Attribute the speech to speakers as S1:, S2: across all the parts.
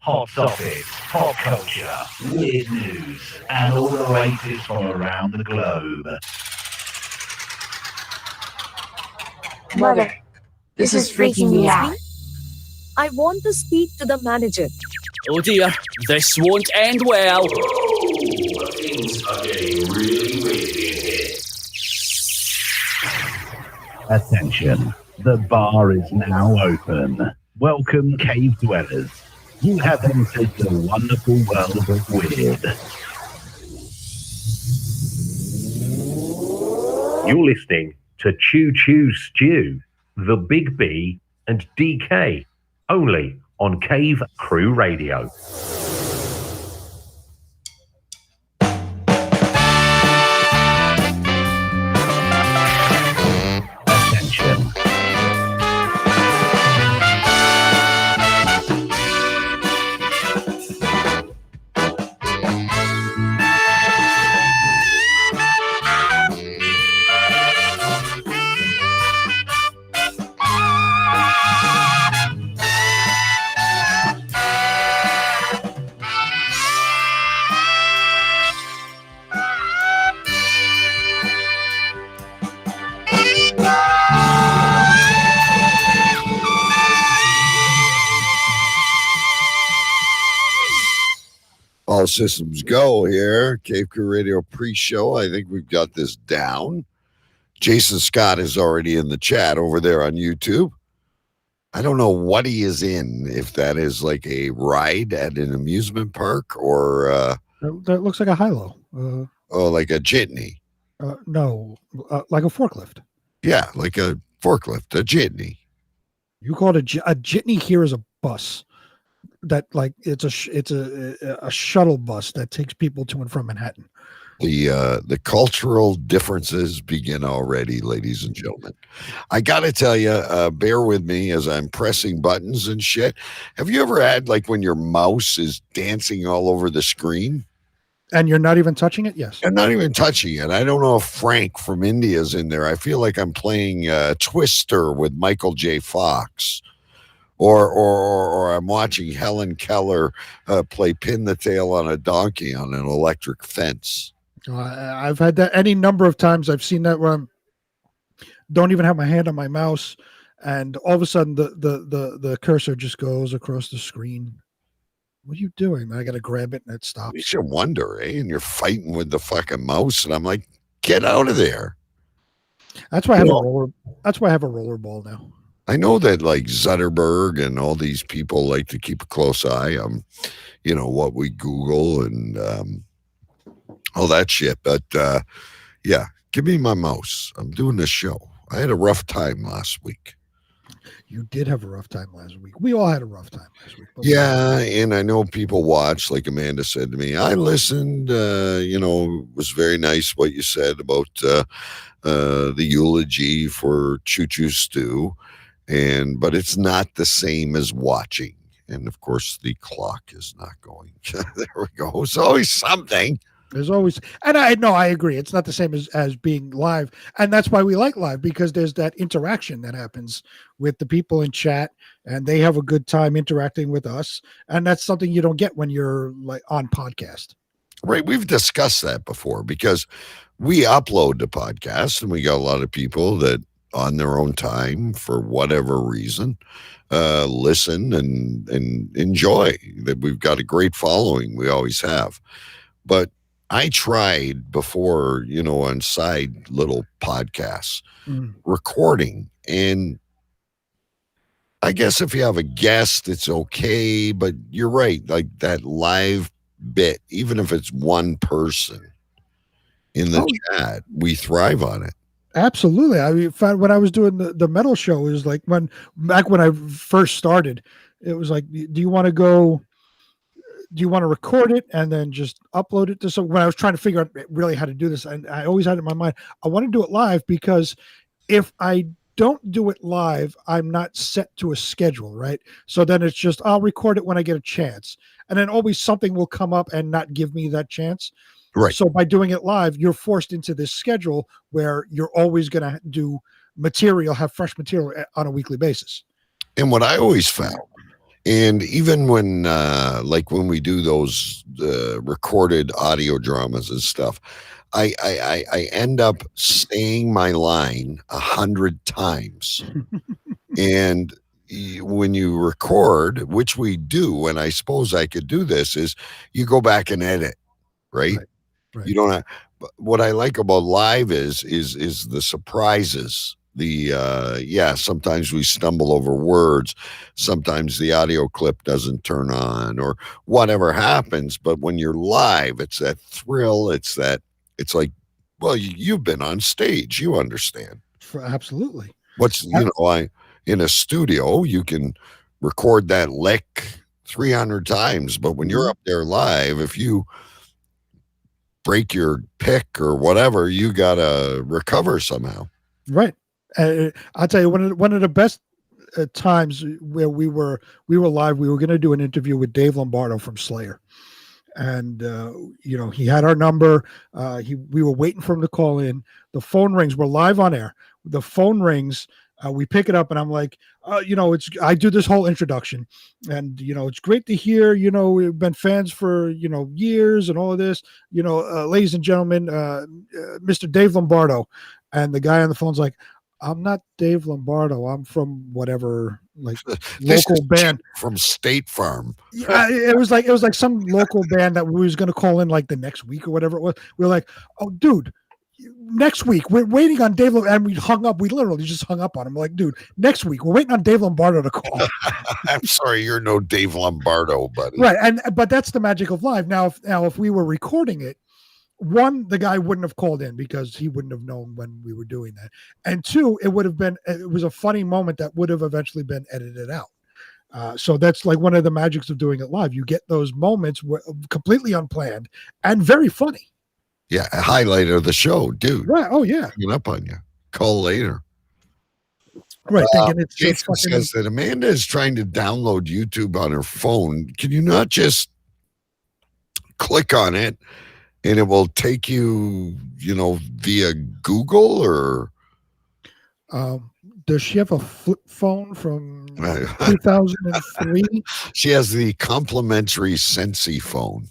S1: hot topics, pop culture, weird news, and all the latest from around the globe.
S2: Mother, this is freaking me out.
S3: I want to speak to the manager.
S4: Oh dear, this won't end well.
S1: Things are getting really weird in here. Attention, the bar is now open. Welcome, cave dwellers. You have entered the wonderful world of weird.
S5: You're listening to Choo Choo Stew, The Big B, and DK, only on Cave Crew Radio.
S1: Attention.
S6: All systems go here. Cave Crew Radio pre-show. I think we've got this down. Jason Scott is already in the chat over there on YouTube. I don't know what he is in, if that is like a ride at an amusement park or...
S7: that looks like a high-low.
S6: like a jitney.
S7: No, like a forklift.
S6: Yeah, like a forklift, a jitney.
S7: You call it a jitney. Here is a bus that, like, it's a shuttle bus that takes people to and from Manhattan.
S6: The cultural differences begin already, ladies and gentlemen. I got to tell you, bear with me as I'm pressing buttons and shit. Have you ever had, like, when your mouse is dancing all over the screen?
S7: And you're not even touching it? Yes.
S6: I'm not even touching it. I don't know if Frank from India is in there. I feel like I'm playing Twister with Michael J. Fox. Or I'm watching Helen Keller play Pin the Tail on a Donkey on an electric fence.
S7: I've had that any number of times. I've seen that where I don't even have my hand on my mouse, and all of a sudden the cursor just goes across the screen. What are you doing? I got to grab it and it stops.
S6: You should wonder, eh? And you're fighting with the fucking mouse, and I'm like, get out of there.
S7: That's why I have a roller. That's why I have a rollerball now.
S6: I know that, like, Zuckerberg and all these people like to keep a close eye on, what we Google and all that shit. But, yeah, give me my mouse. I'm doing this show. I had a rough time last week.
S7: You did have a rough time last week. We all had a rough time last week.
S6: Yeah, and I know people watch, like Amanda said to me. I listened, it was very nice what you said about the eulogy for Choo Choo Stew. But it's not the same as watching. And of course, the clock is not going. There we go. It's always something.
S7: There's always, and I agree. It's not the same as being live. And that's why we like live, because there's that interaction that happens with the people in chat, and they have a good time interacting with us. And that's something you don't get when you're, like, on podcast.
S6: Right. We've discussed that before, because we upload the podcast and we got a lot of people that on their own time, for whatever reason, listen and enjoy. That we've got a great following. We always have. But I tried before, on side little podcasts, recording. And I guess if you have a guest, it's okay. But you're right. Like that live bit, even if it's one person in the chat, we thrive on it.
S7: Absolutely. I mean, when I was doing the metal show, it was like back when I first started, it was like, do you want to record it and then just upload it to some? When I was trying to figure out really how to do this, and I always had it in my mind, I want to do it live, because if I don't do it live, I'm not set to a schedule, right? So then it's just, I'll record it when I get a chance. And then always something will come up and not give me that chance.
S6: Right.
S7: So by doing it live, you're forced into this schedule where you're always going to do material, have fresh material on a weekly basis.
S6: And what I always found And even when, like when we do those recorded audio dramas and stuff, I end up saying my line 100 times. And when you record, which we do, and I suppose I could do this, is you go back and edit, right?
S7: Right.
S6: You don't have, but what I like about live is the surprises. Sometimes we stumble over words, sometimes the audio clip doesn't turn on or whatever happens, but when you're live, it's that thrill, it's like, well, you've been on stage, you understand.
S7: Absolutely.
S6: In a studio, you can record that lick 300 times, but when you're up there live, if you break your pick or whatever, you gotta recover somehow.
S7: Right. I'll tell you, one of the best times where we were live, we were going to do an interview with Dave Lombardo from Slayer. And, he had our number. We were waiting for him to call in. The phone rings. We're live on air. The phone rings. We pick it up, and I'm like, I do this whole introduction, and it's great to hear. We've been fans for years and all of this. Ladies and gentlemen, Mr. Dave Lombardo, and the guy on the phone's like, I'm not Dave Lombardo. I'm from whatever, like local band
S6: from State Farm.
S7: Yeah, it was like some local band that we was going to call in like the next week or whatever it was. We were like, oh, dude. Next week, we're waiting on Dave, and we hung up. We literally just hung up on him. Like, dude, next week we're waiting on Dave Lombardo to call.
S6: I'm sorry, you're no Dave Lombardo, buddy.
S7: Right, but that's the magic of live. Now, if we were recording it, one, the guy wouldn't have called in because he wouldn't have known when we were doing that, and two, it was a funny moment that would have eventually been edited out. So that's like one of the magics of doing it live. You get those moments completely unplanned and very funny.
S6: Yeah, a highlight of the show, dude.
S7: Right. Oh, yeah.
S6: Hanging up on you. Call later.
S7: Right. Thinking it's
S6: Jason says that Amanda is trying to download YouTube on her phone. Can you not just click on it and it will take you, via Google or?
S7: Does she have a flip phone from 2003?
S6: She has the complimentary Sensi phone.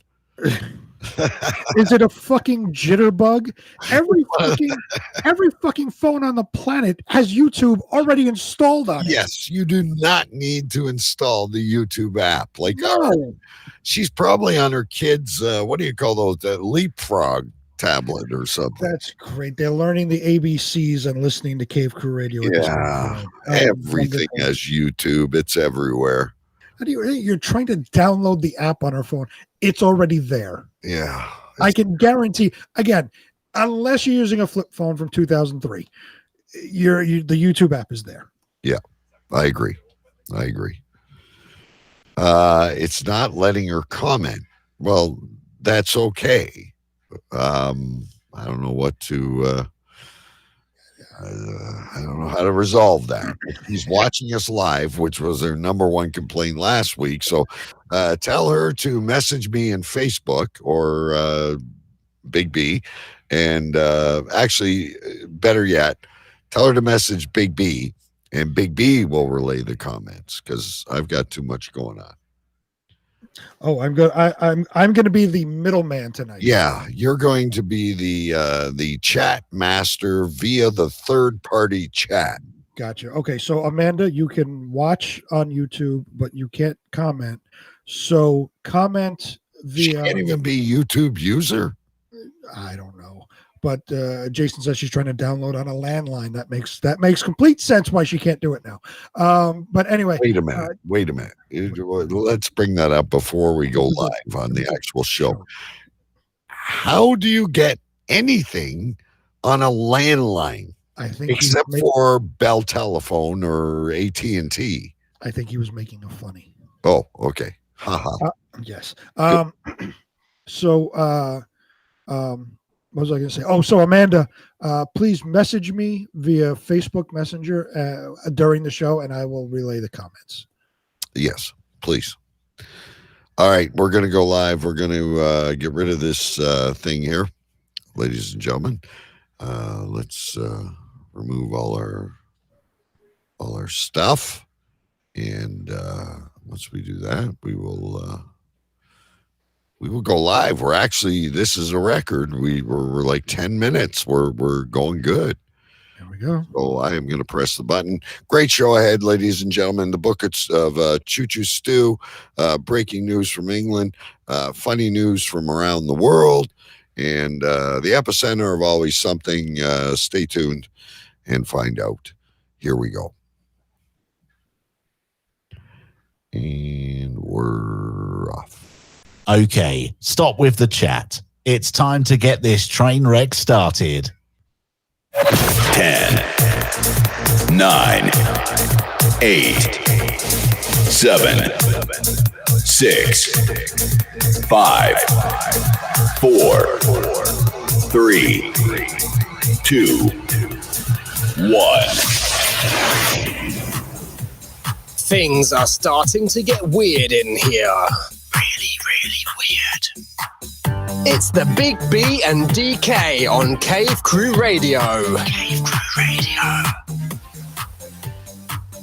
S7: Is it a fucking jitterbug? Every fucking phone on the planet has YouTube already installed on it.
S6: Yes, you do not need to install the YouTube app. Like,
S7: no.
S6: She's probably on her kid's, what do you call those? Leapfrog tablet or something.
S7: That's great. They're learning the ABCs and listening to Cave Crew Radio.
S6: Yeah, everything has YouTube. It's everywhere.
S7: You're trying to download the app on her phone. It's already there.
S6: Yeah.
S7: I can guarantee, again, unless you're using a flip phone from 2003, the YouTube app is there.
S6: Yeah, I agree. It's not letting her comment. Well, that's okay. I don't know what to... I don't know how to resolve that. He's watching us live, which was their number one complaint last week. So tell her to message me in Facebook or Big B. And actually, better yet, tell her to message Big B, and Big B will relay the comments because I've got too much going on.
S7: Oh, I'm going to be the middleman tonight.
S6: Yeah, you're going to be the chat master via the third party chat.
S7: Gotcha. Okay, so Amanda, you can watch on YouTube, but you can't comment. So comment via.
S6: She can't even be YouTube user.
S7: I don't know, but Jason says she's trying to download on a landline. That makes complete sense why she can't do it now. But anyway,
S6: wait a minute. Let's bring that up before we go live on the actual show. How do you get anything on a landline?
S7: I think
S6: except for Bell Telephone or AT&T.
S7: I think he was making a funny.
S6: Oh, okay. Haha.
S7: Yes. So what was I going to say? Oh, so Amanda, please message me via Facebook Messenger during the show, and I will relay the comments.
S6: Yes, please. All right, we're going to go live. We're going to get rid of this thing here, ladies and gentlemen. Let's remove all our stuff, and once we do that, we will go live. We're actually, this is a record. We're like 10 minutes. We're going good.
S7: There we go.
S6: So I am going to press the button. Great show ahead, ladies and gentlemen. The book of Choo Choo Stew, breaking news from England, funny news from around the world, and the epicenter of always something. Stay tuned and find out. Here we go. And we're off.
S8: Okay, stop with the chat. It's time to get this train wreck started.
S9: 10, 9, 8, 7, 6, 5, 4, 3, 2, 1.
S10: Things are starting to get weird in here.
S9: Really weird.
S10: It's the Big B and DK on Cave Crew Radio.
S9: Cave Crew Radio.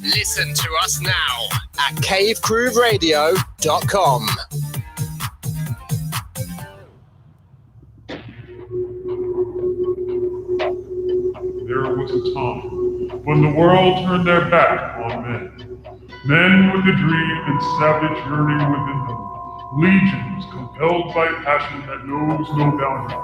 S10: Listen to us now at cavecrewradio.com.
S11: There was a time when the world turned their back on men. Men with a dream and savage yearning within them. Legions compelled by passion that knows no boundary.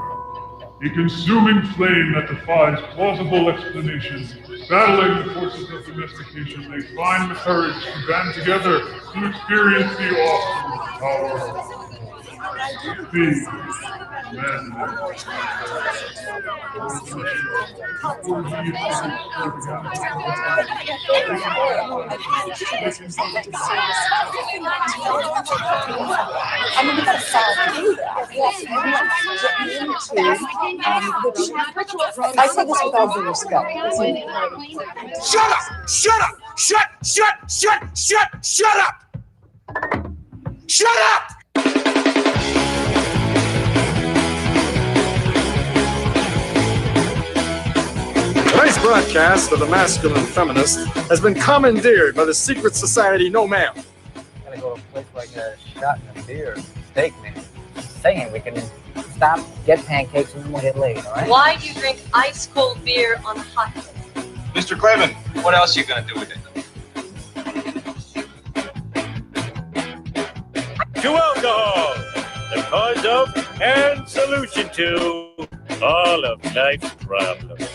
S11: A consuming flame that defies plausible explanation. Battling the forces of domestication, they find the courage to band together to experience the awesome power of being men.
S2: I say this with all due respect.
S10: Shut up! Shut up! Shut up! Shut up!
S12: Tonight's broadcast of the Masculine Feminist has been commandeered by the secret society No Ma'am.
S13: Gotta go to a place like a shot and a beer, steak, man. Saying we can stop, get pancakes, and then we'll get laid, all right?
S14: Why do you drink ice cold beer on a hot day?
S15: Mr. Craven, what else are you gonna do with it?
S16: To alcohol, the cause of and solution to all of life's problems.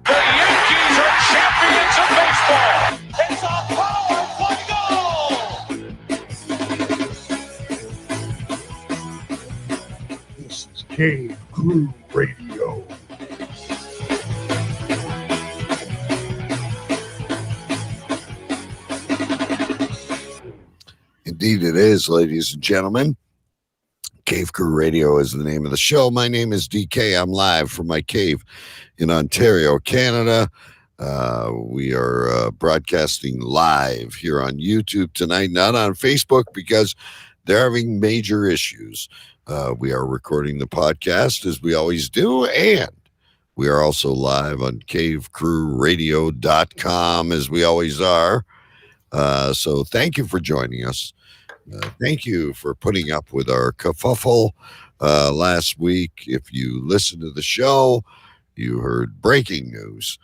S15: The Yankees are champions of baseball. It's a power fly goal.
S11: This is Cave Crew Radio.
S6: Indeed it is, ladies and gentlemen. Cave Crew Radio is the name of the show. My name is DK. I'm live from my cave in Ontario, Canada. We are broadcasting live here on YouTube tonight, not on Facebook because they're having major issues. We are recording the podcast as we always do, and we are also live on cavecrewradio.com as we always are. So thank you for joining us. Thank you for putting up with our kerfuffle last week. If you listened to the show, you heard breaking news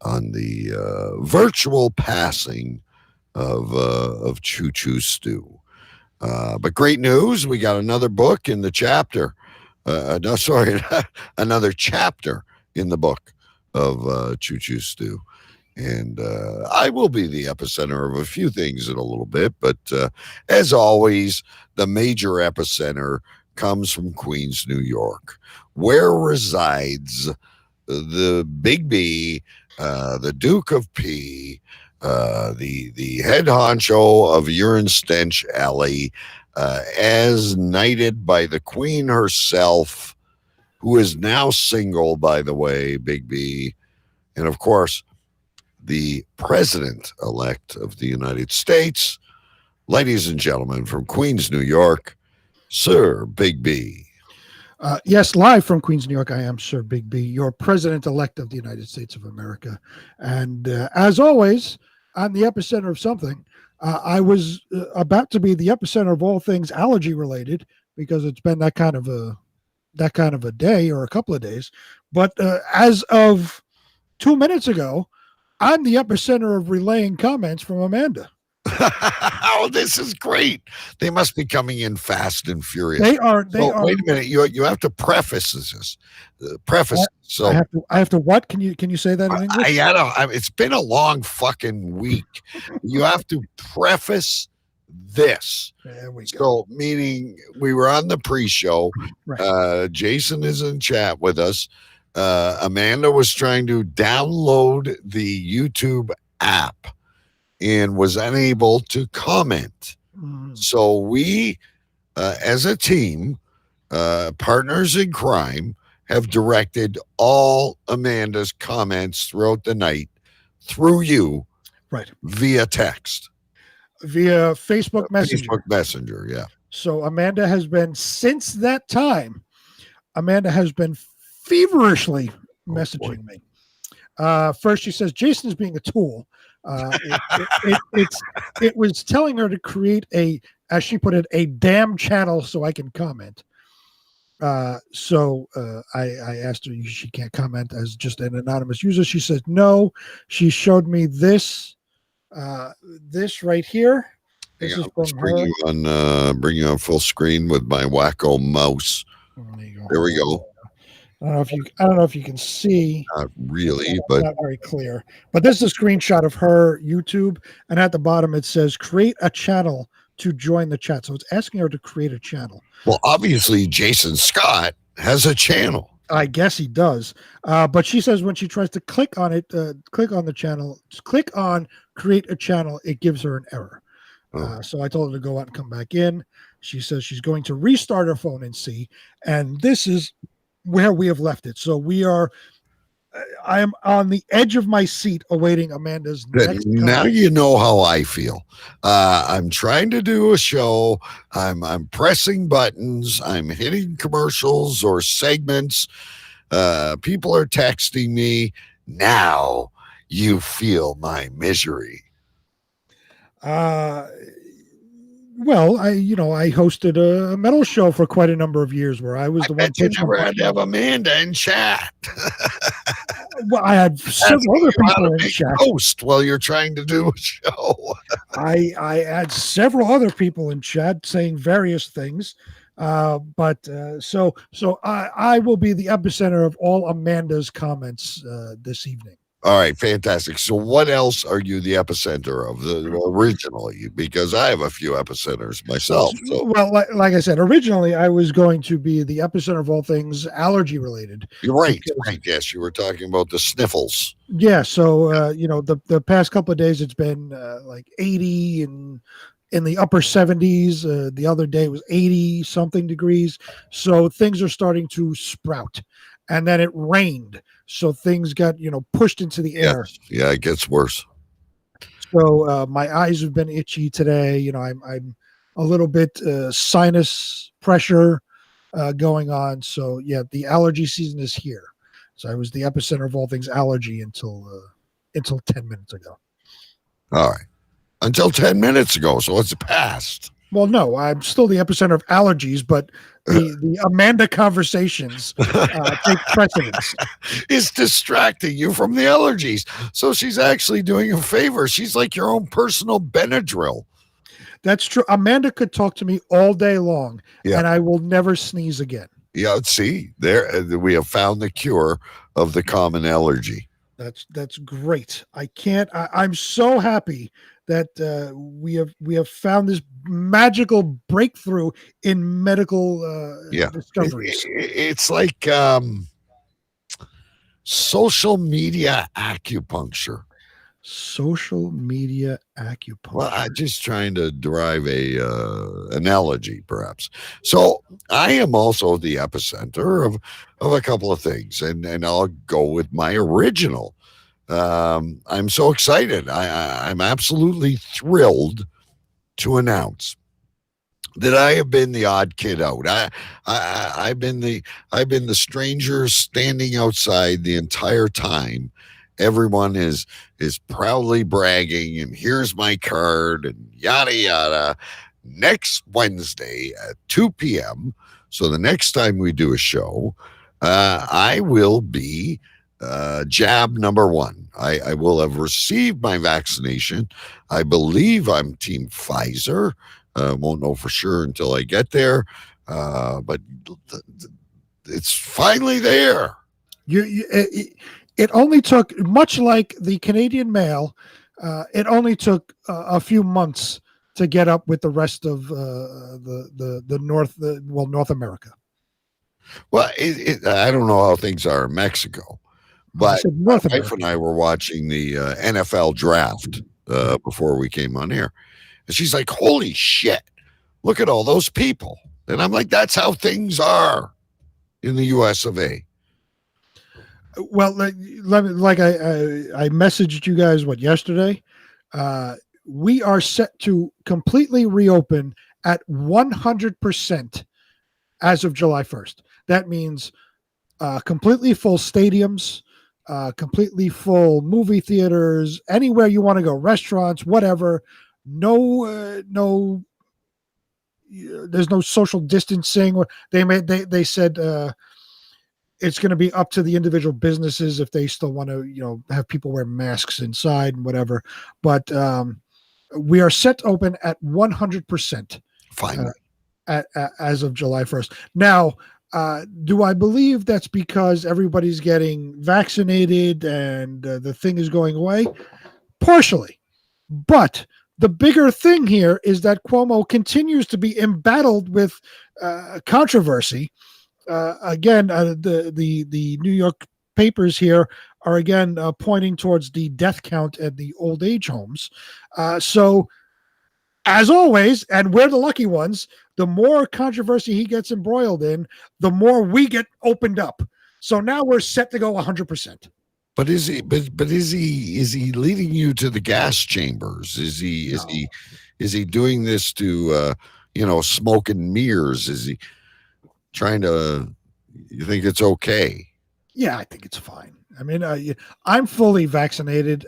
S6: on the virtual passing of Choo Choo Stew. But great news, we got another book in the chapter. Another chapter in the book of Choo Choo Stew. And I will be the epicenter of a few things in a little bit. But as always, the major epicenter comes from Queens, New York, where resides the Big B, the Duke of P, the head honcho of Urine Stench Alley, as knighted by the Queen herself, who is now single, by the way, Big B. And of course, the President-elect of the United States, ladies and gentlemen, from Queens, New York, Sir Big B.
S7: Yes, live from Queens, New York, I am Sir Big B, your President-elect of the United States of America. And as always, I'm the epicenter of something. I was about to be the epicenter of all things allergy related because it's been that kind of a day or a couple of days. But as of 2 minutes ago, I'm the epicenter of relaying comments from Amanda.
S6: Oh, this is great. They must be coming in fast and furious.
S7: They are.
S6: Wait a minute. You have to preface this. Preface. So
S7: I have to what? Can you say that in English?
S6: It's been a long fucking week. You have to preface this.
S7: There we go.
S6: So, meaning we were on the pre-show.
S7: Right.
S6: Jason is in chat with us. Amanda was trying to download the YouTube app and was unable to comment. So we, as a team, partners in crime, have directed all Amanda's comments throughout the night through you,
S7: right,
S6: via text,
S7: via Facebook Messenger.
S6: Facebook Messenger, yeah.
S7: So Amanda has been, since that time, Amanda has been feverishly messaging me. First, she says Jason is being a tool. It was telling her to create as she put it, a damn channel so I can comment. So I asked her if she can't comment as just an anonymous user. She said no. She showed me this right here. This is from her.
S6: Bring you on full screen with my wacko mouse. There we go.
S7: I don't know if you can see.
S6: Not really, but
S7: not very clear. But this is a screenshot of her YouTube, and at the bottom it says "create a channel to join the chat." So it's asking her to create a channel.
S6: Well, obviously, Jason Scott has a channel.
S7: I guess he does. But she says when she tries to click on it, click on the channel, click on create a channel, it gives her an error. So I told her to go out and come back in. She says she's going to restart her phone and see. And this is where we have left it. So I am on the edge of my seat awaiting Amanda's next
S6: Now you know how I feel. I'm trying to do a show. I'm pressing buttons. I'm hitting commercials or segments. People are texting me. Now you feel my misery.
S7: Well, I hosted a metal show for quite a number of years where I was the one.
S6: You never had to have Amanda in chat.
S7: Well, I had several other people in chat.
S6: Host while you're trying to do a show.
S7: I had several other people in chat saying various things. So I will be the epicenter of all Amanda's comments this evening.
S6: All right, fantastic. So what else are you the epicenter of originally? Because I have a few epicenters myself. So.
S7: Well, like I said, originally I was going to be the epicenter of all things allergy related.
S6: You're right. Right. Yes, you were talking about the sniffles.
S7: Yeah. So, the past couple of days it's been like 80 and in the upper 70s. The other day it was 80 something degrees. So things are starting to sprout. And then it rained. So things got, pushed into the air.
S6: Yeah, it gets worse.
S7: So my eyes have been itchy today. I'm a little bit sinus pressure going on. So yeah, the allergy season is here. So I was the epicenter of all things allergy until 10 minutes ago.
S6: All right. Until 10 minutes ago. So it's past.
S7: Well, no, I'm still the epicenter of allergies, but the Amanda conversations take precedence.
S6: It's distracting you from the allergies. So she's actually doing a favor. She's like your own personal Benadryl.
S7: That's true. Amanda could talk to me all day long, and I will never sneeze again.
S6: Yeah, see, there we have found the cure of the common allergy.
S7: That's great. I'm so happy that we have found this magical breakthrough in medical discoveries.
S6: It's like social media acupuncture.
S7: Social media acupuncture.
S6: Well, I'm just trying to derive a analogy, perhaps. So I am also the epicenter of a couple of things, and I'll go with my original. I'm so excited. I'm absolutely thrilled to announce that I have been the odd kid out. I've been the stranger standing outside the entire time, everyone is proudly bragging, and here's my card, and yada yada. Next Wednesday at 2 p.m. So the next time we do a show, I will be jab number 1. I will have received my vaccination. I believe I'm Team Pfizer. Won't know for sure until I get there, but it's finally there.
S7: It only took, much like the Canadian Mail, it only took a few months to get up with the rest of the North America.
S6: Well, I don't know how things are in Mexico, but my wife and I were watching the NFL draft before we came on here, and she's like, "Holy shit! Look at all those people!" And I'm like, "That's how things are in the U.S. of A."
S7: Well, I messaged you guys yesterday. We are set to completely reopen at 100% as of July 1st. That means completely full stadiums, completely full movie theaters, anywhere you want to go, restaurants, whatever. There's no social distancing. They said it's going to be up to the individual businesses if they still want to, have people wear masks inside and whatever. But we are set to open at 100%.
S6: Finally.
S7: As of July 1st. Now, do I believe that's because everybody's getting vaccinated and the thing is going away? Partially. But the bigger thing here is that Cuomo continues to be embattled with controversy. Again, the New York papers here are again pointing towards the death count at the old age homes. So, as always, and we're the lucky ones, the more controversy he gets embroiled in, the more we get opened up. So now we're set to go 100%.
S6: But is he? But is he leading you to the gas chambers? Is he doing this to smoke and mirrors? Is he trying to? You think it's okay?
S7: Yeah, I think it's fine. I mean, I'm fully vaccinated.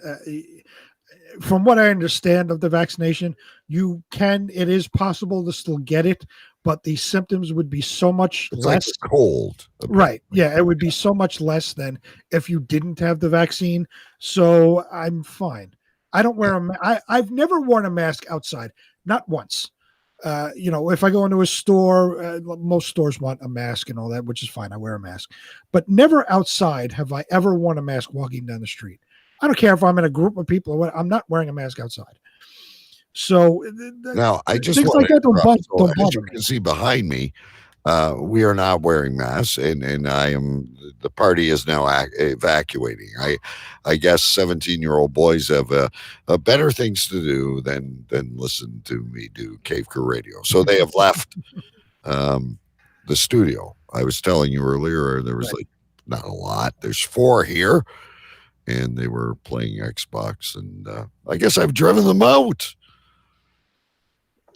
S7: From what I understand of the vaccination, it is possible to still get it, but the symptoms would be so much less.
S6: Like cold.
S7: Right. Yeah, it would be so much less than if you didn't have the vaccine. So I'm fine. I don't wear I've never worn a mask outside, not once. If I go into a store, most stores want a mask and all that, which is fine. I wear a mask, but never outside have I ever worn a mask walking down the street. I don't care if I'm in a group of people or what. I'm not wearing a mask outside. So
S6: now I just
S7: things
S6: want
S7: like that don't
S6: as
S7: bother
S6: you
S7: me.
S6: can see behind me, we are not wearing masks, and the party is now evacuating. I guess 17-year-old boys have better things to do than listen to me do Cave Crew Radio. So they have left the studio. I was telling you earlier there was not a lot. There's 4 here. And they were playing Xbox, and I guess I've driven them out.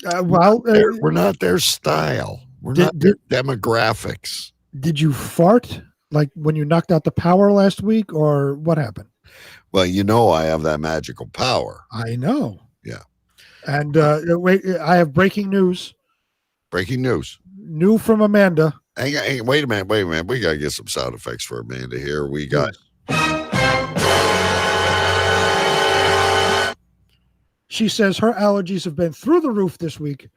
S6: We're not their style. We're not their demographics.
S7: Did you fart like when you knocked out the power last week, or what happened?
S6: Well, I have that magical power.
S7: I know.
S6: Yeah.
S7: And wait, I have breaking news.
S6: Breaking news.
S7: New from Amanda.
S6: Hey, wait a minute. We got to get some sound effects for Amanda here. We got...
S7: She says her allergies have been through the roof this week.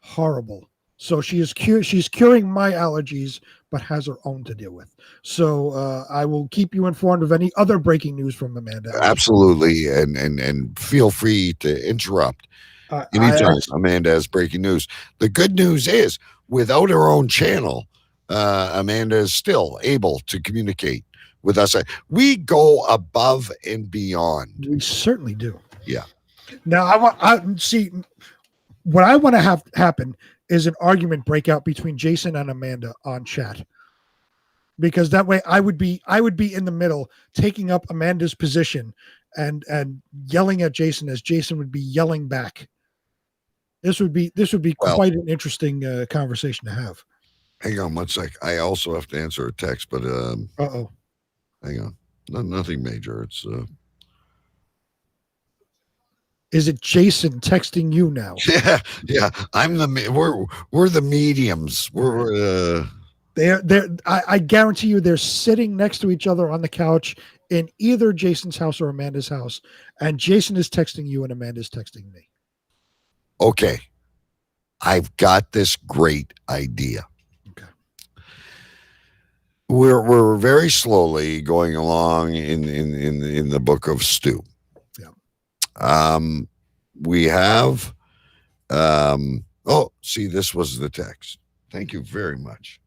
S7: Horrible. So she's curing my allergies, but has her own to deal with. So I will keep you informed of any other breaking news from Amanda.
S6: Absolutely. And feel free to interrupt anytime Amanda has breaking news. The good news is, without her own channel, Amanda is still able to communicate with us. We go above and beyond.
S7: We certainly do.
S6: Yeah.
S7: Now what I want to have happen is an argument break out between Jason and Amanda on chat, because that way I would be in the middle, taking up Amanda's position and yelling at Jason as Jason would be yelling back. This would be quite an interesting conversation to have.
S6: Hang on one sec. I also have to answer a text, but
S7: hang
S6: on. Nothing major. It's
S7: Is it Jason texting you now?
S6: yeah. We're the mediums. We're
S7: I guarantee you they're sitting next to each other on the couch in either Jason's house or Amanda's house, and Jason is texting you and Amanda's texting me.
S6: okay. I've got this great idea.
S7: Okay.
S6: We're very slowly going along in the book of Stu.
S7: Yeah.
S6: We have see, this was the text. Thank you very much.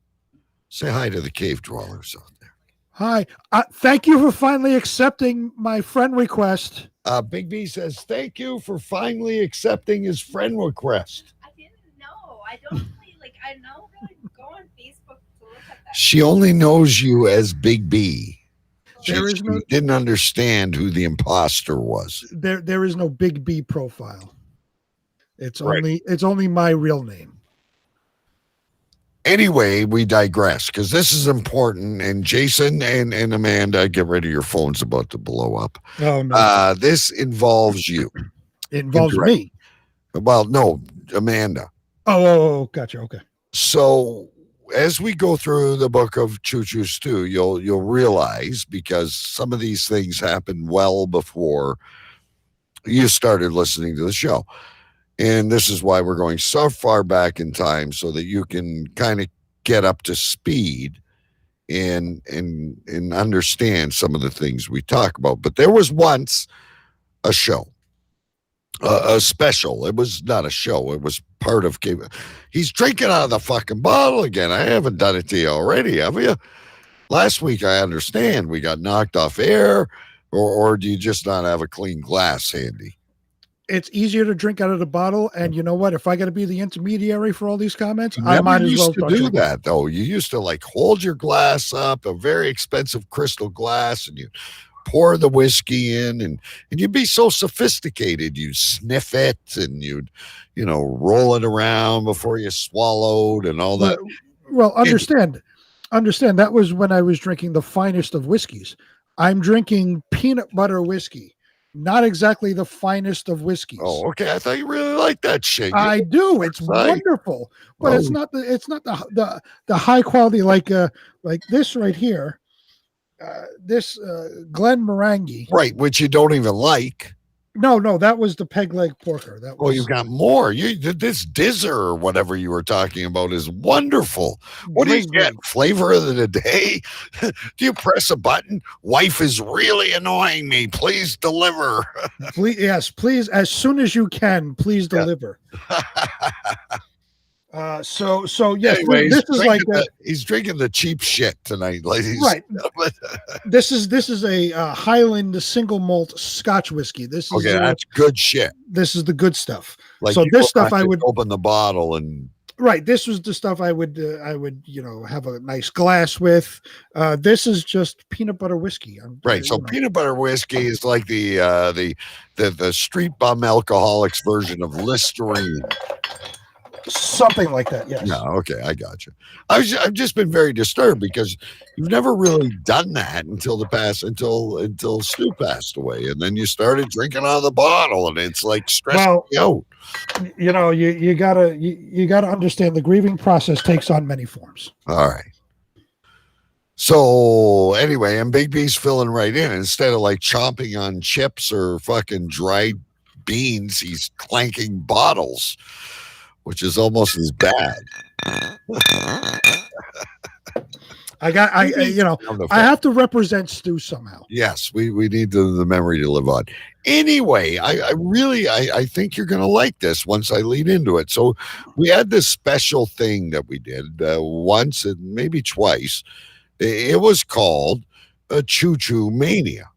S6: Say hi to the cave dwellers out there.
S7: Hi. Thank you for finally accepting my friend request.
S6: Big B says, thank you for finally accepting his friend request.
S17: I didn't know. I don't really, I don't really go on Facebook to look at that.
S6: She only knows you as Big B. She
S7: no,
S6: didn't understand who the imposter was.
S7: There is no Big B profile. It's
S6: Right.
S7: only my real name.
S6: Anyway, we digress because this is important. And Jason and Amanda, get rid of your phone's about to blow up.
S7: Oh no.
S6: This involves you.
S7: It involves me.
S6: Well, no, Amanda.
S7: Oh, gotcha. Okay.
S6: So as we go through the book of Choo Choo Stew, you'll realize, because some of these things happened well before you started listening to the show. And this is why we're going so far back in time, so that you can kind of get up to speed and understand some of the things we talk about. But there was once a show, a special. It was not a show. It was part of Cave. He's drinking out of the fucking bottle again. I haven't done it to you already, have you? Last week, I understand we got knocked off air, or do you just not have a clean glass handy?
S7: It's easier to drink out of the bottle, and you know what? If I got to be the intermediary for all these comments, I might as well
S6: do that. Though you used to hold your glass up, a very expensive crystal glass, and you pour the whiskey in, and you'd be so sophisticated. You'd sniff it, and you'd roll it around before you swallowed, and all that.
S7: Well, understand that was when I was drinking the finest of whiskeys. I'm drinking peanut butter whiskey. Not exactly the finest of whiskeys.
S6: Oh, okay. I thought you really liked that shit.
S7: I do. It's wonderful, but it's not the high quality like this right here. This Glen Morangi.
S6: Right, which you don't even like.
S7: No, that was the peg leg porker. That was.
S6: Oh, you've got more. This Dizzer or whatever you were talking about is wonderful. What do you get? Flavor of the day? Do you press a button? Wife is really annoying me. Please deliver.
S7: Please, as soon as you can, please deliver. So yes,
S6: anyway,
S7: this is like
S6: he's drinking the cheap shit tonight, ladies.
S7: Right. This is a Highland single malt Scotch whiskey. This is
S6: that's good shit.
S7: This is the good stuff.
S6: Like,
S7: so this stuff I would
S6: open the bottle and.
S7: Right. This was the stuff I would have a nice glass with. This is just peanut butter whiskey.
S6: Right. So peanut butter whiskey is like the street bum alcoholics version of Listerine.
S7: Something like that, yes.
S6: No, okay, I got you. I've just been very disturbed because you've never really done that until Stu passed away, and then you started drinking out of the bottle, and it's like stressing me out.
S7: You gotta understand the grieving process takes on many forms.
S6: All right. So anyway, and Big B's filling right in. Instead of chomping on chips or fucking dried beans, he's clanking bottles, which is almost as bad.
S7: I have to represent Stu somehow.
S6: Yes, we need the memory to live on. Anyway, I think you're going to like this once I lead into it. So we had this special thing that we did once and maybe twice. It was called a Choo Choo Mania.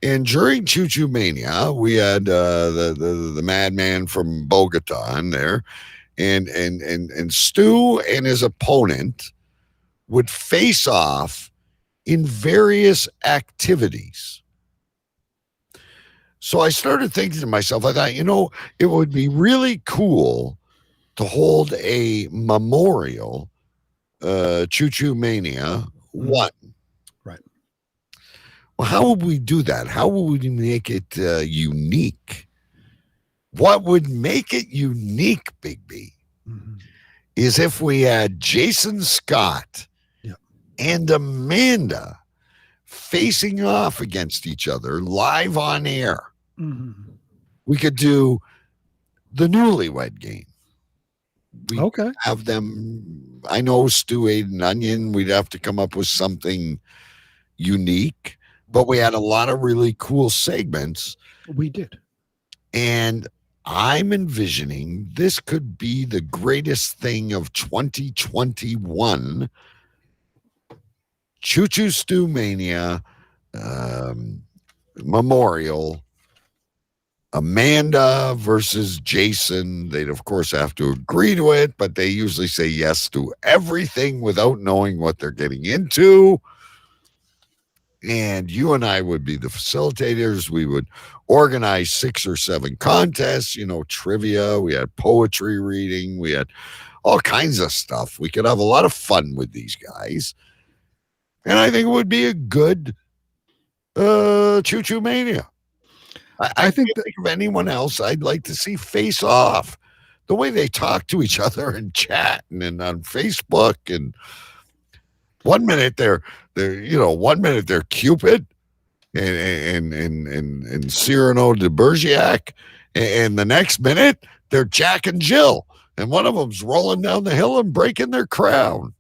S6: And during Choo Choo Mania, we had the madman from Bogota in there, and Stu and his opponent would face off in various activities. So I started thinking to myself, I thought, it would be really cool to hold a memorial Choo Choo Mania 1.
S7: Right.
S6: Well, how would we do that? How would we make it unique? What would make it unique, Big B, is if we had Jason Scott and Amanda facing off against each other live on air. We could do the newlywed game. We have them. I know Stu ate an onion. We'd have to come up with something unique, but we had a lot of really cool segments.
S7: We did.
S6: And I'm envisioning this could be the greatest thing of 2021. Choo Choo Stew Mania Memorial. Amanda versus Jason. They'd, of course, have to agree to it, but they usually say yes to everything without knowing what they're getting into. And you and I would be the facilitators. We would organize 6 or 7 contests, trivia. We had poetry reading. We had all kinds of stuff. We could have a lot of fun with these guys. And I think it would be a good Choo Choo Mania. I think of anyone else I'd like to see face off. The way they talk to each other and chat and on Facebook, and one minute they're Cupid and Cyrano de Bergerac, and the next minute they're Jack and Jill, and one of them's rolling down the hill and breaking their crown.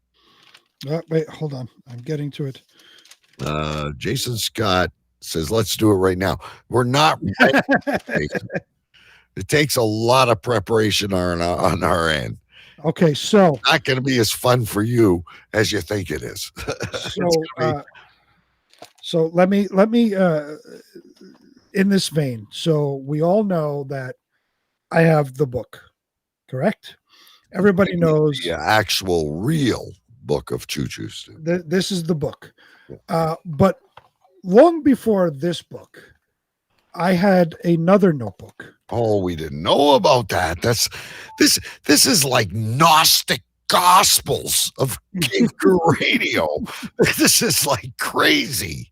S7: Wait, hold on. I'm getting to it.
S6: Jason Scott says, let's do it right now. We're not ready. It takes a lot of preparation on our end.
S7: Okay, so
S6: not going to be as fun for you as you think it is.
S7: So let me in this vein. So we all know that I have the book, correct? Everybody knows
S6: the actual real book of Choo Choo Stew.
S7: This is the book. But long before this book, I had another notebook.
S6: Oh, we didn't know about that. This is like Gnostic Gospels of Cave Crew Radio. This is like crazy.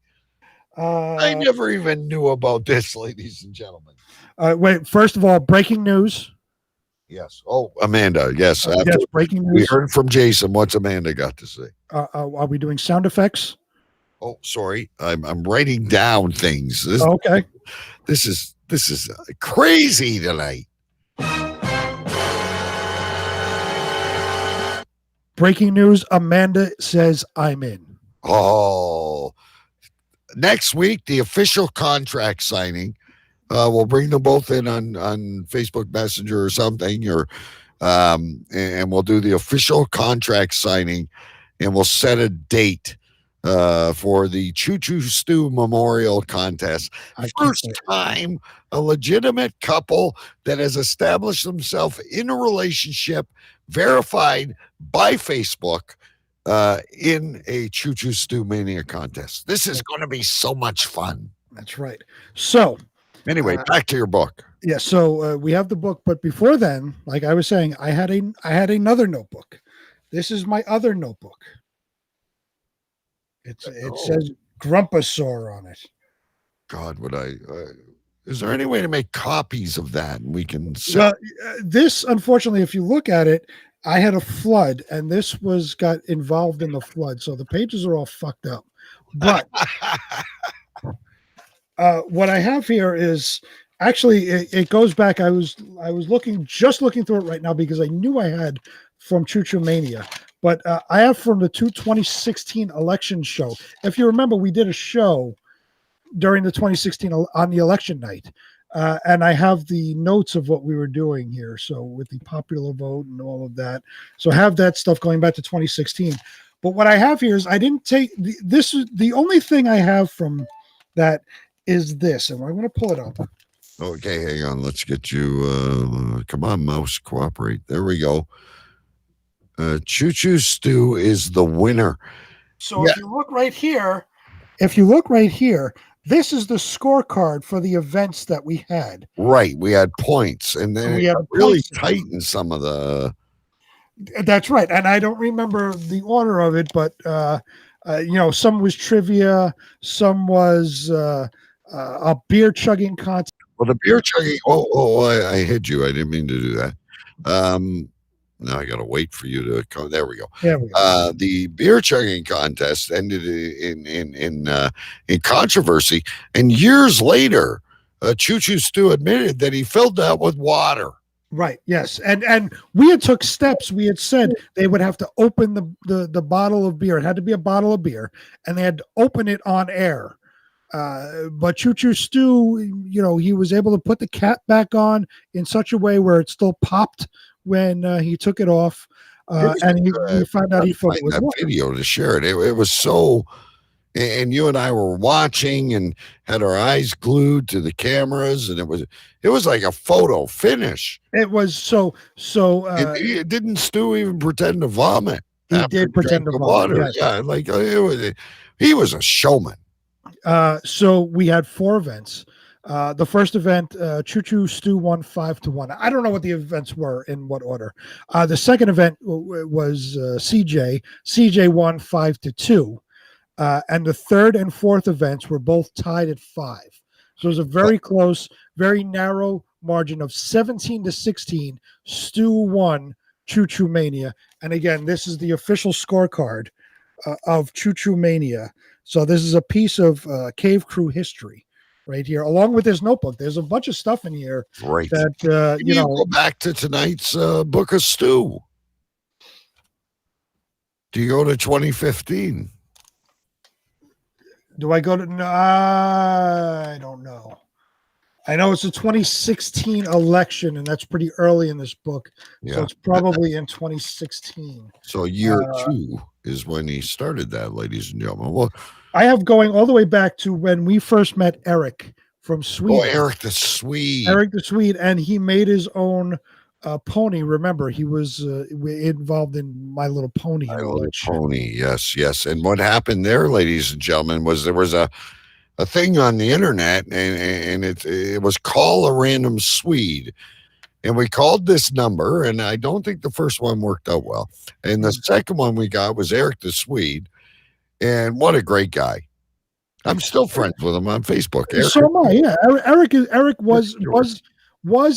S6: I never even knew about this, ladies and gentlemen.
S7: Wait, first of all, breaking news.
S6: Yes. Oh, Amanda. Yes.
S7: Yes, breaking news.
S6: We heard from Jason. What's Amanda got to say?
S7: Are we doing sound effects?
S6: Oh, sorry. I'm writing down things.
S7: Okay.
S6: This is crazy tonight.
S7: Breaking news. Amanda says I'm in.
S6: Oh, next week, the official contract signing. We'll bring them both in on Facebook Messenger or something, and we'll do the official contract signing, and we'll set a date for the Choo Choo Stew Memorial Contest. First time a legitimate couple that has established themselves in a relationship, verified by Facebook, in a Choo Choo Stew Mania contest. This is going to be so much fun.
S7: That's right. So
S6: anyway, back to your book.
S7: Yeah. So we have the book, but before then, like I was saying, I had another notebook. This is my other notebook. It says Grumpasaur on it.
S6: God, is there any way to make copies of that and we can
S7: Well, this, unfortunately, if you look at it, I had a flood and this got involved in the flood. So the pages are all fucked up. But what I have here is actually, it goes back. I was looking through it right now because I knew I had from Choo Choo Mania. But I have from the 2016 election show. If you remember, we did a show during the 2016 on the election night. And I have the notes of what we were doing here. So with the popular vote and all of that. So I have that stuff going back to 2016. But what I have here is I didn't take this is the only thing I have from that is this. And I'm going to pull it up.
S6: Okay, hang on. Let's get you. Come on, mouse, cooperate. There we go. Choo Choo Stew is the winner.
S7: So if you look right here, this is the scorecard for the events that we had.
S6: Right. We had points, and then we had really tightened some of the.
S7: That's right. And I don't remember the order of it, but Some was trivia, some was a beer chugging contest.
S6: Well, the beer chugging. I hit you. I didn't mean to do that. Now I got to wait for you to come. There we go.
S7: There we go.
S6: The beer chugging contest ended in controversy, and years later, Choo Choo Stu admitted that he filled that with water.
S7: Right. Yes. And we had took steps. We had said they would have to open the bottle of beer. It had to be a bottle of beer, and they had to open it on air. But Choo Choo Stu, he was able to put the cap back on in such a way where it still popped when he took it off. And we found out he filled it with water.
S6: Video to share it. It was so. And you and I were watching and had our eyes glued to the cameras, and it was like a photo finish.
S7: It was so.
S6: Didn't Stu even pretend to vomit?
S7: He did pretend to vomit.
S6: Water.
S7: Yes.
S6: Yeah, like he was a showman.
S7: So we had 4 events. The first event, Choo Choo Stu won 5-1. I don't know what the events were in what order. The second event was CJ. CJ won 5-2. And the third and fourth events were both tied at 5. So it was a very close, very narrow margin of 17-16. Stu won Choo Choo Mania. And again, this is the official scorecard of Choo Choo Mania. So this is a piece of Cave Crew history right here, along with this notebook. There's a bunch of stuff in here.
S6: Right.
S7: That,
S6: you go back to tonight's Book of Stu. Do you go to 2015?
S7: Do I go to? No, I don't know. I know it's a 2016 election, and that's pretty early in this book.
S6: Yeah.
S7: So it's probably in 2016.
S6: So year 2 is when he started that, ladies and gentlemen. Well,
S7: I have going all the way back to when we first met Eric from Sweden.
S6: Oh, Eric the Swede.
S7: Eric the Swede, and he made his own pony. Remember, he was involved in My Little Pony.
S6: My Little Pony, yes. And what happened there, ladies and gentlemen, was there was a thing on the internet, and it was call a random Swede. And we called this number, and I don't think the first one worked out well. And the second one we got was Eric the Swede. And what a great guy. I'm still friends with him on Facebook. Eric,
S7: so am I, yeah. Eric was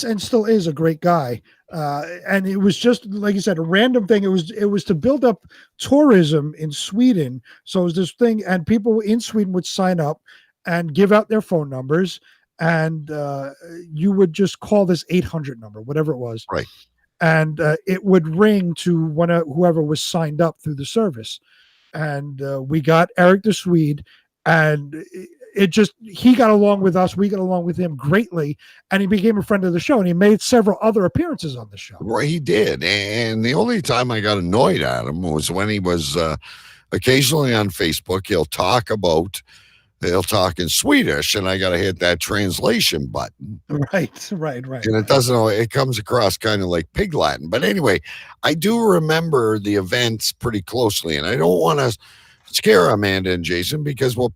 S7: and still is a great guy. And it was just, like you said, a random thing. It was to build up tourism in Sweden. So it was this thing, and people in Sweden would sign up and give out their phone numbers, and you would just call this 800 number, whatever it was.
S6: Right.
S7: And it would ring to whoever was signed up through the service. And we got Eric the Swede, and he got along with us. We got along with him greatly, and he became a friend of the show, and he made several other appearances on the show.
S6: Well, he did. And the only time I got annoyed at him was when he was occasionally on Facebook. He'll talk in Swedish, and I got to hit that translation button.
S7: Right.
S6: And it comes across kind of like Pig Latin. But anyway, I do remember the events pretty closely, and I don't want to scare Amanda and Jason because we'll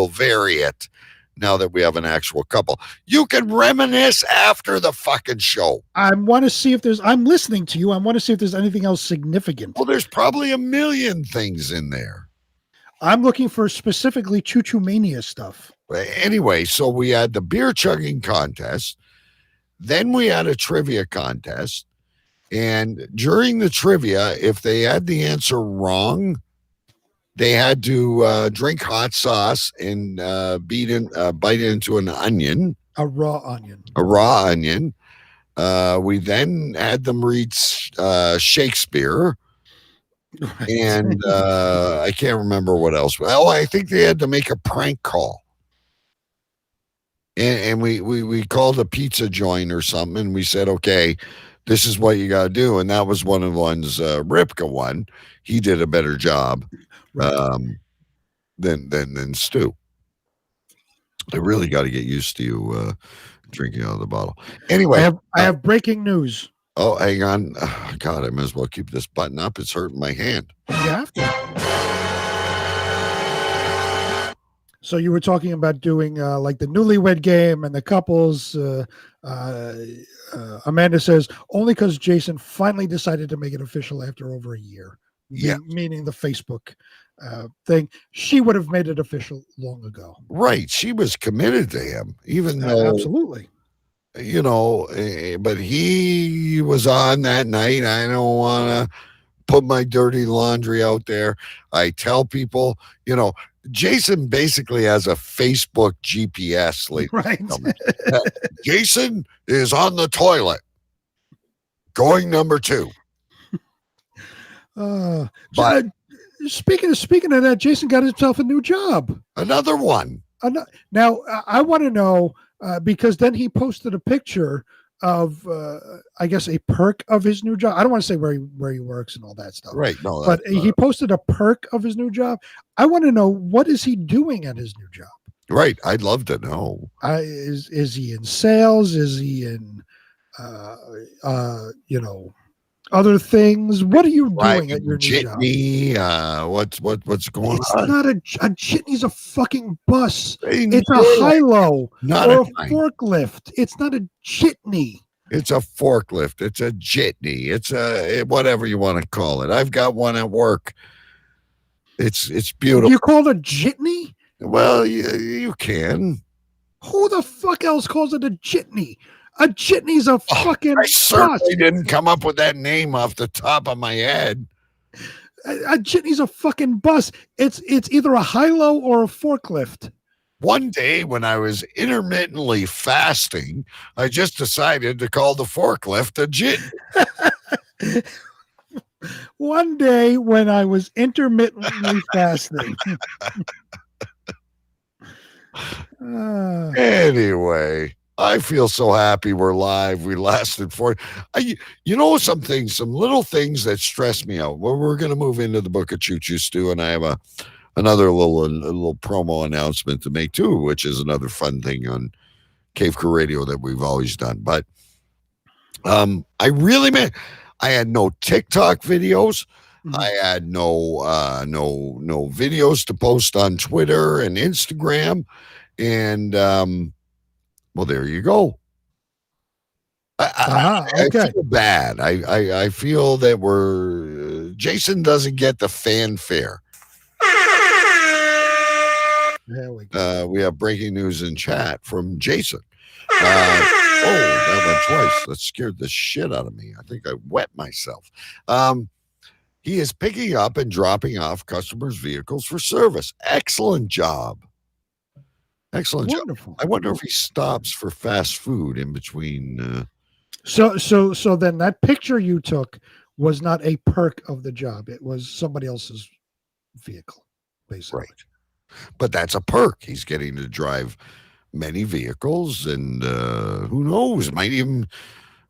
S6: vary it now that we have an actual couple. You can reminisce after the fucking show.
S7: I want to see if I'm listening to you. I want to see if there's anything else significant.
S6: Well, there's probably a million things in there.
S7: I'm looking for specifically Choo Choo Mania stuff.
S6: Anyway, so we had the beer chugging contest. Then we had a trivia contest. And during the trivia, if they had the answer wrong, they had to drink hot sauce and bite it into an onion.
S7: A raw onion.
S6: We then had them read Shakespeare. Right. And I can't remember what else. Oh, I think they had to make a prank call. And we called a pizza joint or something, and we said, okay, this is what you got to do. And that was one of the ones Ripka won. He did a better job than Stu. I really got to get used to you drinking out of the bottle. Anyway.
S7: I have breaking news.
S6: Oh, hang on. Oh, God, I might as well keep this button up. It's hurting my hand.
S7: You have to. So you were talking about doing like the newlywed game and the couples. Amanda says, only because Jason finally decided to make it official after over a year.
S6: Yeah.
S7: Meaning the Facebook thing, she would have made it official long ago.
S6: Right. She was committed to him, even though,
S7: Absolutely.
S6: you know, but he was on that night. I don't want to put my dirty laundry out there. I tell people, you know, Jason basically has a Facebook GPS.
S7: Right.
S6: Jason is on the toilet, going number 2.
S7: But speaking of that, Jason got himself a new job.
S6: Another one.
S7: Now I want to know because then he posted a picture of I guess a perk of his new job. I don't want to say where he works and all that stuff.
S6: Right. No,
S7: but he posted a perk of his new job. I want to know, what is he doing at his new job?
S6: Right. I'd love to know.
S7: Is he in sales? Is he in other things? What are you doing at your new job?
S6: Jitney, what's going
S7: It's
S6: on?
S7: not a jitney's a fucking bus.
S6: Hey,
S7: It's
S6: no,
S7: a high-low
S6: not
S7: or
S6: a
S7: a forklift. It's not a jitney.
S6: It's a forklift. It's a jitney. It's a whatever you want to call it. I've got one at work. It's beautiful.
S7: You call it a jitney?
S6: Well, you can.
S7: Who the fuck else calls it a jitney? A jitney's a fucking
S6: I certainly
S7: bus.
S6: didn't come up with that name off the top of my head.
S7: A jitney's a fucking bus. It's either a high-low or a forklift.
S6: One day when I was intermittently fasting, I just decided to call the forklift a jitney.
S7: One day when I was intermittently fasting.
S6: Anyway, I feel so happy we're live. We lasted for some little things that stress me out. Well, we're going to move into the book of Choo Choo Stew, and I have another little promo announcement to make too, which is another fun thing on Cave Crew Radio that we've always done. But I had no TikTok videos.
S7: Mm-hmm.
S6: I had no videos to post on Twitter and Instagram. And well, there you go. I feel bad. I feel that Jason doesn't get the fanfare.
S7: There we go.
S6: We have breaking news in chat from Jason. That went twice. That scared the shit out of me. I think I wet myself. He is picking up and dropping off customers' vehicles for service. Excellent job. Excellent
S7: Wonderful.
S6: job. I wonder if he stops for fast food in between.
S7: So then that picture you took was not a perk of the job. It was somebody else's vehicle, basically.
S6: Right. But that's a perk. He's getting to drive many vehicles, and who knows? Might even,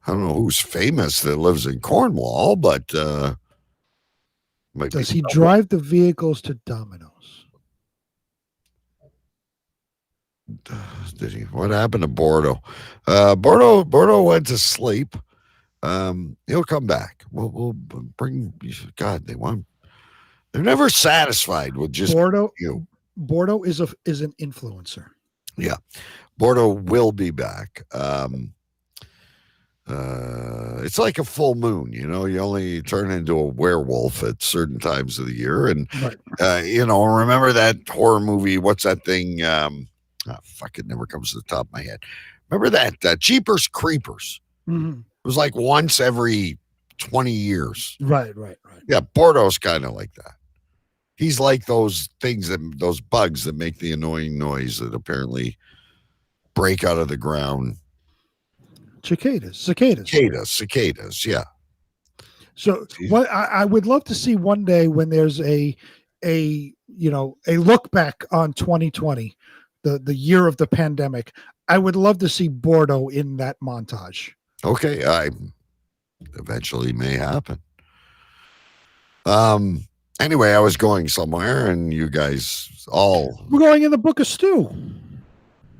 S6: I don't know who's famous that lives in Cornwall, but
S7: does he drive the vehicles to Domino's?
S6: Did he? What happened to Bordeaux? Bordeaux went to sleep. He'll come back. We'll bring. God, they're never satisfied with just
S7: Bordeaux.
S6: You.
S7: Bordeaux is an influencer.
S6: Yeah, Bordeaux will be back. It's like a full moon, you only turn into a werewolf at certain times of the year. And, remember that horror movie? What's that thing? It never comes to the top of my head. Remember that Jeepers Creepers?
S7: Mm-hmm.
S6: It was like once every 20 years.
S7: Right.
S6: Yeah. Bordeaux's kind of like that. He's like those bugs that make the annoying noise that apparently break out of the ground.
S7: Cicadas.
S6: Cicadas. Yeah.
S7: So what I would love to see one day when there's a look back on 2020, the year of the pandemic. I would love to see Bordeaux in that montage.
S6: Okay, eventually may happen. Anyway, I was going somewhere, and you guys
S7: we're going in the Book of Stew.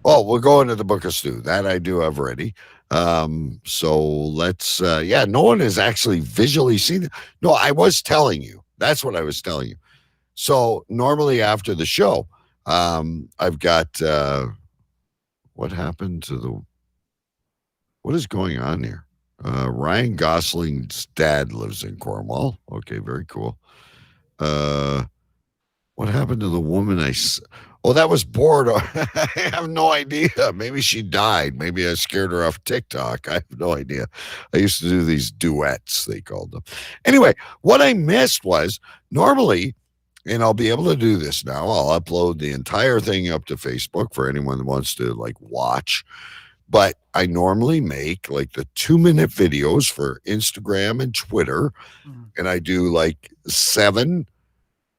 S6: Oh, we'll go into the Book of Stew. That I do have ready. So let's. No one has actually visually seen it. No, I was telling you. That's what I was telling you. So normally after the show, I've got. What happened to what is going on here? Ryan Gosling's dad lives in Cornwall. Okay, very cool. What happened to the woman Oh, that was Bordeaux. I have no idea. Maybe she died. Maybe I scared her off TikTok. I have no idea. I used to do these duets, they called them. Anyway, what I missed was normally, and I'll be able to do this now, I'll upload the entire thing up to Facebook for anyone that wants to like watch. But I normally make like the 2-minute videos for Instagram and Twitter. And I do like 7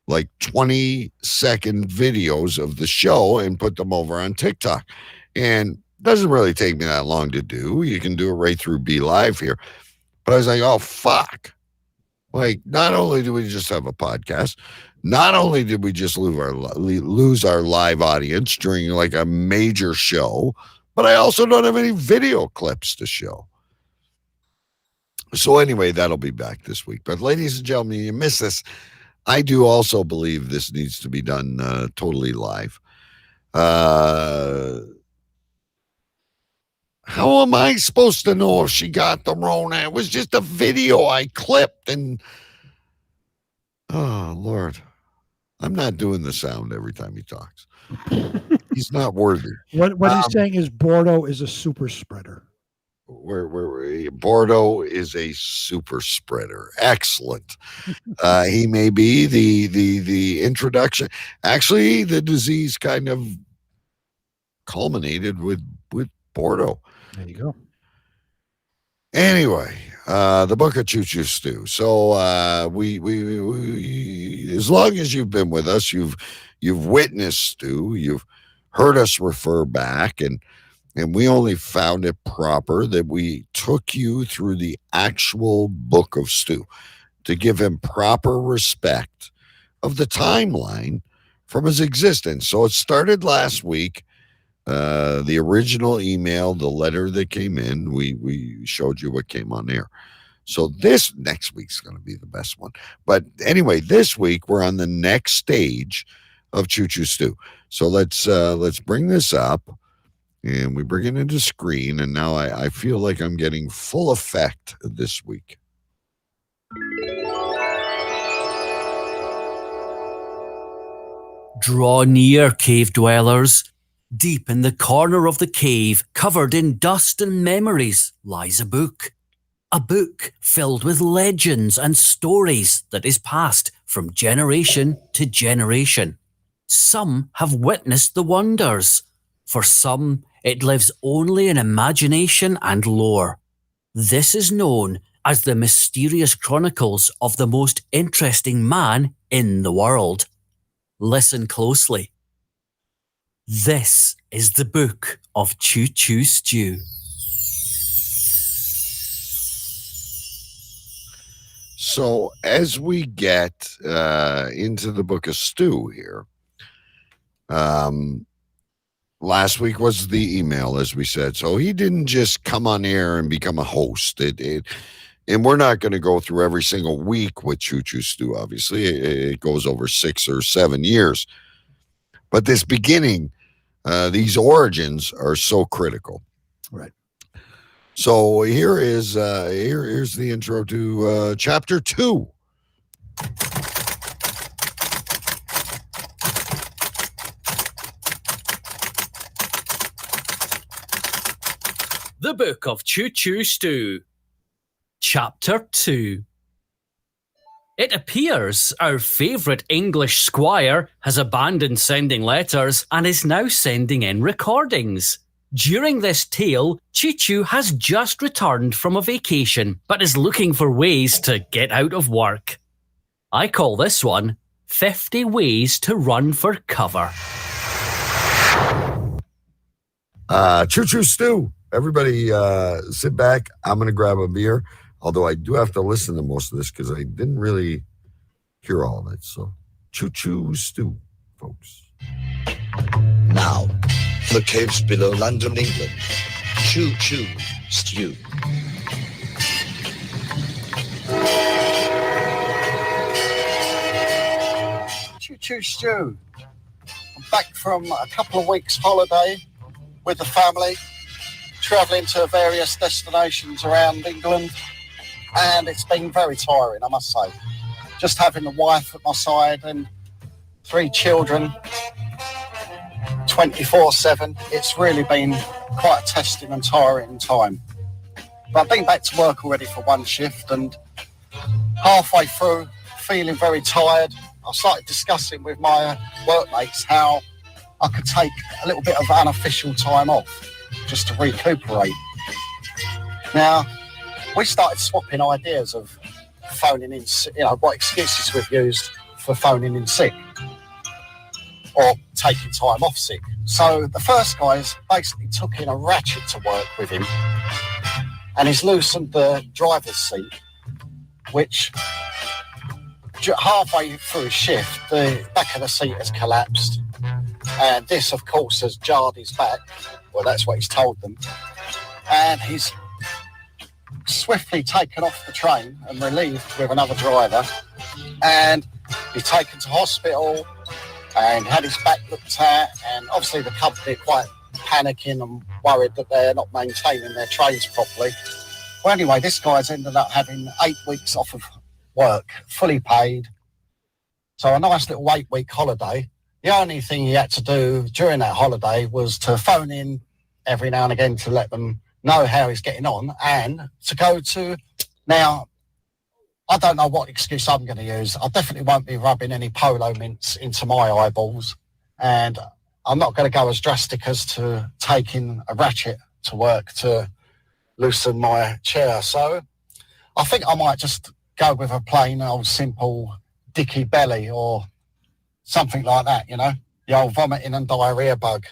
S6: 20-second videos of the show and put them over on TikTok. And it doesn't really take me that long to do. You can do it right through Be Live here. But I was like, oh, fuck. Like, not only do we just have a podcast, not only did we just lose our live audience during like a major show, but I also don't have any video clips to show. So anyway, that'll be back this week. But ladies and gentlemen, you miss this. I do also believe this needs to be done totally live. How am I supposed to know if she got the Rona? It was just a video I clipped and oh, Lord. I'm not doing the sound every time he talks. He's not worthy.
S7: What he's saying is Bordeaux is a super spreader.
S6: Bordeaux is a super spreader. Excellent. He may be the introduction. Actually, the disease kind of culminated with Bordeaux.
S7: There you go.
S6: Anyway, the book of Choo Choo Stew. So we as long as you've been with us, you've witnessed Stew, you've heard us refer back, and we only found it proper that we took you through the actual book of Stew to give him proper respect of the timeline from his existence. So it started last week. The original email, the letter that came in, we showed you what came on air. So this next week's going to be the best one. But anyway, this week we're on the next stage of Choo Choo Stew. So let's bring this up. And we bring it into screen, and now I feel like I'm getting full effect this week.
S4: Draw near, cave dwellers. Deep in the corner of the cave, covered in dust and memories, lies a book. A book filled with legends and stories that is passed from generation to generation. Some have witnessed the wonders. For some, it lives only in imagination and lore. This is known as the mysterious chronicles of the most interesting man in the world. Listen closely. This is the book of Choo Choo Stew.
S6: So as we get into the book of Stew here, last week was the email, as we said. So he didn't just come on air and become a host. And we're not going to go through every single week with Choo Choo Stew, obviously. It goes over 6 or 7 years. But this beginning, these origins are so critical.
S7: Right.
S6: So here's the intro to chapter 2.
S4: The Book of Choo Choo Stew. Chapter 2. It appears our favourite English squire has abandoned sending letters and is now sending in recordings. During this tale, Choo Choo has just returned from a vacation but is looking for ways to get out of work. I call this one 50 Ways to Run for Cover.
S6: Choo Choo Stew. Everybody sit back. I'm going to grab a beer, although I do have to listen to most of this because I didn't really hear all of it. So Choo Choo Stew, folks.
S18: Now, from the caves below London, England, Choo Choo Stew.
S19: Choo Choo Stew. I'm back from a couple of weeks holiday with the family, travelling to various destinations around England, and it's been very tiring, I must say. Just having the wife at my side and 3 children, 24/7. It's really been quite a testing and tiring time. But I've been back to work already for one shift, and halfway through, feeling very tired, I started discussing with my workmates how I could take a little bit of unofficial time off just to recuperate. Now, we started swapping ideas of phoning in, what excuses we've used for phoning in sick or taking time off sick. So the first guy's basically took in a ratchet to work with him, and he's loosened the driver's seat, which halfway through his shift, the back of the seat has collapsed. And this, of course, has jarred his back. Well, that's what he's told them. And he's swiftly taken off the train and relieved with another driver. And he's taken to hospital and had his back looked at. And obviously the company are quite panicking and worried that they're not maintaining their trains properly. Well, anyway, this guy's ended up having 8 weeks off of work, fully paid. So a nice little 8-week holiday. The only thing he had to do during that holiday was to phone in every now and again to let them know how he's getting on and to go to... Now, I don't know what excuse I'm going to use. I definitely won't be rubbing any polo mints into my eyeballs. And I'm not going to go as drastic as to taking a ratchet to work to loosen my chair. So I think I might just go with a plain old simple dicky belly or something like that, the old vomiting and diarrhea bug.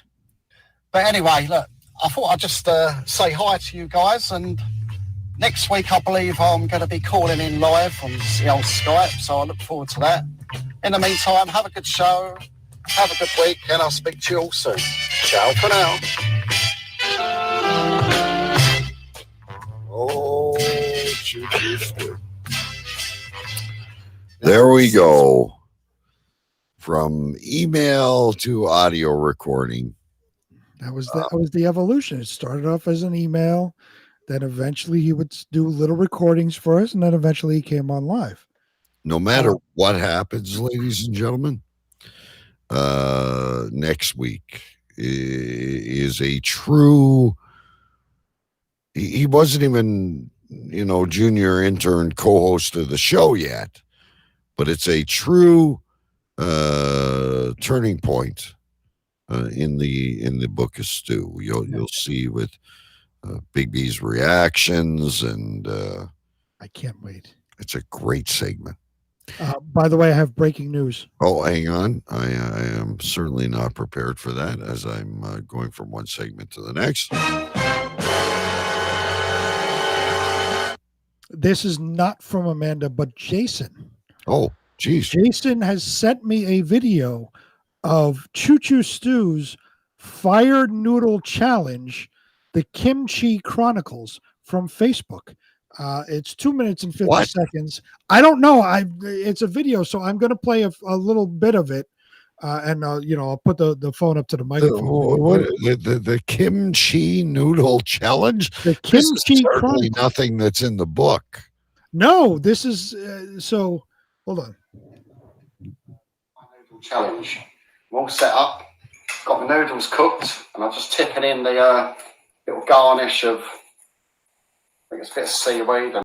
S19: But anyway, look, I thought I'd just say hi to you guys, and next week I believe I'm going to be calling in live on the old Skype, so I look forward to that. In the meantime, have a good show, have a good week, and I'll speak to you all soon. Ciao for now.
S6: Oh, there we go. From email to audio recording.
S7: That was the evolution. It started off as an email, then eventually he would do little recordings for us, and then eventually he came on live.
S6: No matter what happens, ladies and gentlemen, next week is a true... He wasn't even, junior intern co-host of the show yet, but it's a true turning point in the book of Stu. You'll see with Big B's reactions, and
S7: I can't wait.
S6: It's a great segment.
S7: By the way, I have breaking news.
S6: Oh, hang on. I am certainly not prepared for that, as I'm going from one segment to the next.
S7: This is not from Amanda, but Jason.
S6: Oh, geez.
S7: Jason has sent me a video of Choo Choo Stew's Fire Noodle Challenge, the Kimchi Chronicles from Facebook. It's 2 minutes and 50 seconds. I don't know. It's a video, so I'm going to play a little bit of it, and I'll put the phone up to the microphone.
S6: The Kimchi Noodle Challenge?
S7: The Kimchi Chronicles.
S6: Nothing that's in the book.
S7: No, this is so. Hold on.
S19: Noodle challenge. I'm all set up. Got the noodles cooked, and I'm just tipping in the little garnish of, I think it's a bit of seaweed.